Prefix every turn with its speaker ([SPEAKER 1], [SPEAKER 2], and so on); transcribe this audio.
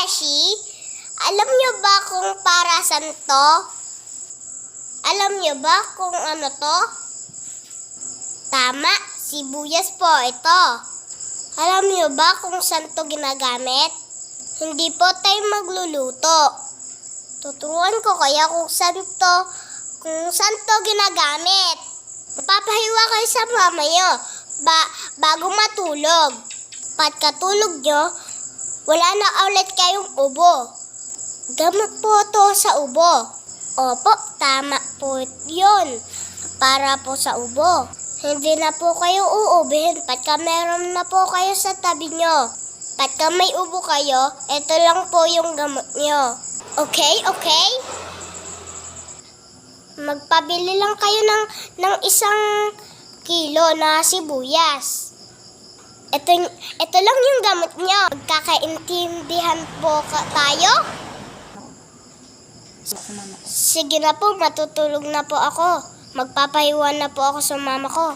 [SPEAKER 1] Beshi, alam niyo ba kung para saan to? Alam niyo ba kung ano to? Tama, sibuyas po ito. Alam niyo ba kung saan to ginagamit? Hindi po tayo magluluto. Tuturuan ko kaya kung saan to ginagamit. Papahiwa kayo sa mama niyo bago matulog. Pagkatulog nyo, wala na ulit kayong ubo. Gamot po to sa ubo. Opo, tama po yun. Para po sa ubo. Hindi na po kayo uubihin pagka meron na po kayo sa tabi nyo. Pagka may ubo kayo, ito lang po yung gamot nyo. Okay? Magpabili lang kayo ng 1 kilo na sibuyas. Ito lang yung gamot nyo. Magkakaintindihan po tayo? Sige na po, matutulog na po ako. Magpapahiwan na po ako sa mama ko.